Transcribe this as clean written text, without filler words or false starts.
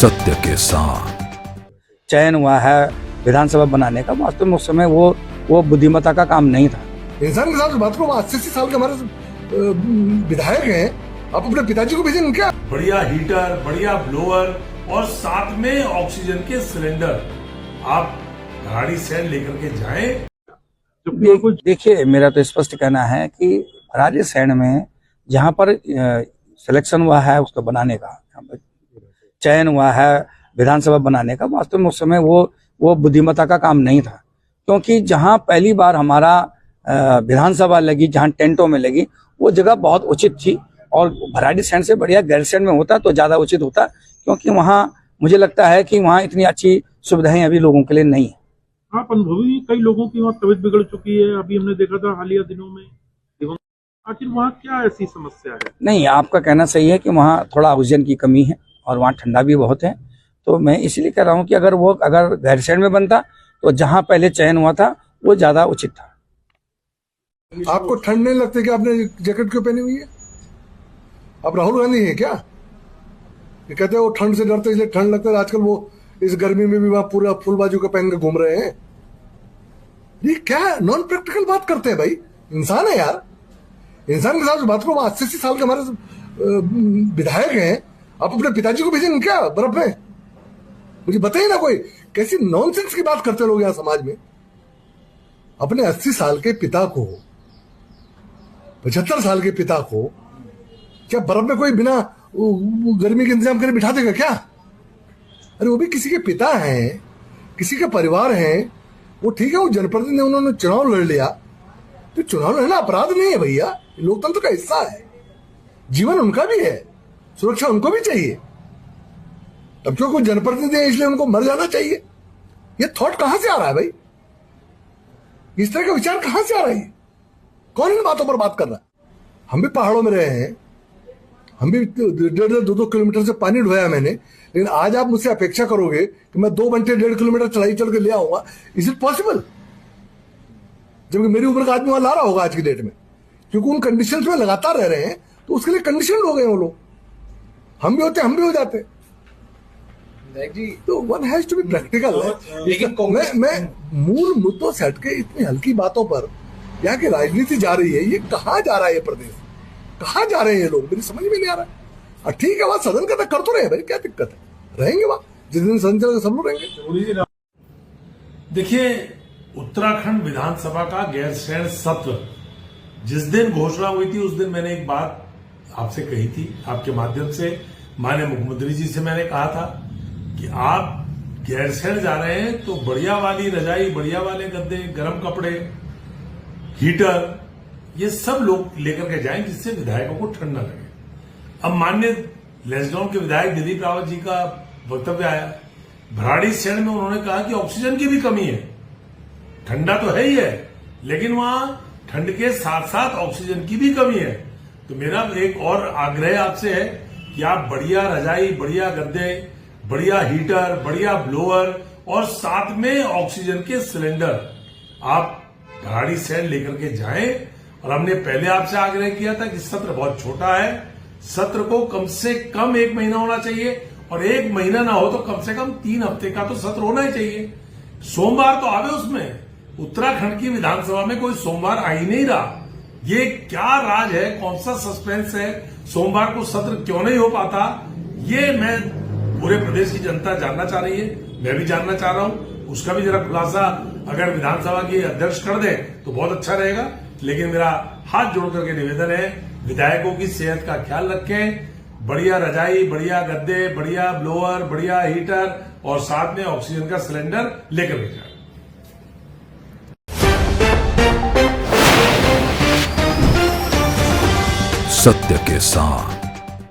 सत्य के साथ चयन हुआ है विधानसभा बनाने का, वास्तव में उस समय वो बुद्धिमत्ता का काम नहीं था। इंसान के साथ बात करो, 80 साल के हमारे विधायक हैं, आप अपने पिताजी को भेजेंगे क्या? बढ़िया हीटर, बढ़िया ब्लोअर और साथ में ऑक्सीजन के सिलेंडर आप गाड़ी से लेकर के जाएं। देखिए, मेरा तो स्पष्ट कहना है कि राजसैन में जहां पर सिलेक्शन हुआ है उसको बनाने का, चयन हुआ है विधानसभा बनाने का, वास्तव में उस समय वो बुद्धिमत्ता का काम नहीं था। क्योंकि जहां पहली बार हमारा विधानसभा लगी, जहां टेंटों में लगी, वो जगह बहुत उचित थी और भराड़ी सैन से बढ़िया गैरसैन में होता तो ज्यादा उचित होता, क्योंकि वहां मुझे लगता है कि वहां इतनी अच्छी सुविधाएं अभी लोगों के लिए नहीं है। आप अनुभवी, कई लोगों की वहाँ तबीयत बिगड़ चुकी है, अभी हमने देखा था हालिया दिनों में। आखिर वहाँ क्या ऐसी समस्या है? नहीं, आपका कहना सही है कि वहाँ थोड़ा ऑक्सीजन की कमी है और वहाँ ठंडा भी बहुत है, तो मैं इसलिए कह रहा हूँ कि अगर गैरसैन में बनता तो जहाँ पहले चयन हुआ था वो ज्यादा उचित था। आपको ठंड नहीं लगती कि आपने जैकेट क्यों पहनी हुई है? आप राहुल गांधी हैं क्या? ये कहते हैं वो ठंड से डरते इसलिए ठंड लगता है। आजकल वो इस गर्मी में भी वहां पूरा फुल बाजू का पहन के घूम रहे हैं। ये क्या नॉन प्रैक्टिकल बात करते हैं भाई? इंसान है यार, इंसान के साथ बात करो। 80 साल के हमारे विधायक हैं, आप अपने पिताजी को भेजेंगे क्या बर्फ में? मुझे बताइए ना, कोई कैसी नॉनसेंस की बात करते लोग यहाँ समाज में। अपने 80 साल के पिता को, 75 साल के पिता को क्या बर्फ में कोई बिना गर्मी के इंतजाम करके बिठा देगा क्या? अरे वो भी किसी के पिता हैं, किसी का परिवार है, वो ठीक है, वो जनप्रतिनिधि, उन्होंने चुनाव लड़ लिया, तो चुनाव लड़ना अपराध नहीं है भैया, लोकतंत्र का हिस्सा है, जीवन उनका भी है, सुरक्षा उनको भी चाहिए। तब क्यों कोई जनप्रतिनिधि है इसलिए उनको मर जाना चाहिए? ये थॉट कहां से आ रहा है भाई? इस तरह का विचार कहां से आ रहा है? कौन इन बातों पर बात कर रहा है? हम भी पहाड़ों में रहे हैं, हम भी 1.5-2 किलोमीटर से पानी ढोया मैंने, लेकिन आज आप मुझसे अपेक्षा करोगे कि मैं 2 घंटे 1.5 किलोमीटर चढ़ाई चढ़ के ले आऊंगा? Is it possible? जबकि मेरी उम्र का आदमी वहां ला रहा होगा आज की डेट में, क्योंकि उन कंडीशंस में लगातार रह रहे हैं, तो उसके लिए कंडीशन हो गए वो लोग। हम भी होते, हम भी हो जाते जी। तो one has to be practical. लेकिन मैं मूल मुद्दों से हटके इतनी हल्की बातों पर यहाँ की राजनीति जा रही है, ये कहाँ जा रहा है? ये प्रदेश कहाँ जा रहे हैं ये लोग? मेरी समझ में नहीं आ रहा। ठीक है, वहां सदन का कर तो रहे भाई, क्या दिक्कत है? रहेंगे वहां, जिस दिन सदन चलेगा सब लोग रहेंगे। देखिए, उत्तराखंड विधानसभा का गैरसैन सत्र जिस दिन घोषणा हुई थी, उस दिन मैंने एक बात आपसे कही थी, आपके माध्यम से माननीय मुख्यमंत्री जी से मैंने कहा था कि आप गैरसैन जा रहे हैं तो बढ़िया वाली रजाई, बढ़िया वाले गद्दे, गर्म कपड़े, हीटर, ये सब लोग लेकर के जाएं जिससे विधायकों को ठंड न लगे। अब माननीय लैंसडाउन के विधायक दिलीप रावत जी का वक्तव्य आया, भराड़ी सैन में उन्होंने कहा कि ऑक्सीजन की भी कमी है। ठंडा तो है ही है, लेकिन वहां ठंड के साथ साथ ऑक्सीजन की भी कमी है। तो मेरा एक और आग्रह आपसे है कि आप बढ़िया रजाई, बढ़िया गद्दे, बढ़िया हीटर, बढ़िया ब्लोअर और साथ में ऑक्सीजन के सिलेंडर आप भराड़ी सैन लेकर के जाएं। और हमने पहले आपसे आग्रह किया था कि सत्र बहुत छोटा है, सत्र को कम से कम 1 महीना होना चाहिए, और 1 महीना ना हो तो कम से कम 3 हफ्ते का तो सत्र होना ही चाहिए। सोमवार तो आवे उसमें। उत्तराखंड की विधानसभा में कोई सोमवार आ ही नहीं रहा। ये क्या राज है, कौन सा सस्पेंस है? सोमवार को सत्र क्यों नहीं हो पाता, ये मैं पूरे प्रदेश की जनता जानना चाह रही है, मैं भी जानना चाह रहा हूं। उसका भी जरा खुलासा अगर विधानसभा के अध्यक्ष कर दे तो बहुत अच्छा रहेगा। लेकिन मेरा हाथ जोड़ करके निवेदन है, विधायकों की सेहत का ख्याल रखें, बढ़िया रजाई, बढ़िया गद्दे, बढ़िया ब्लोअर, बढ़िया हीटर और साथ में ऑक्सीजन का सिलेंडर लेकर के जाए। सत्य के साथ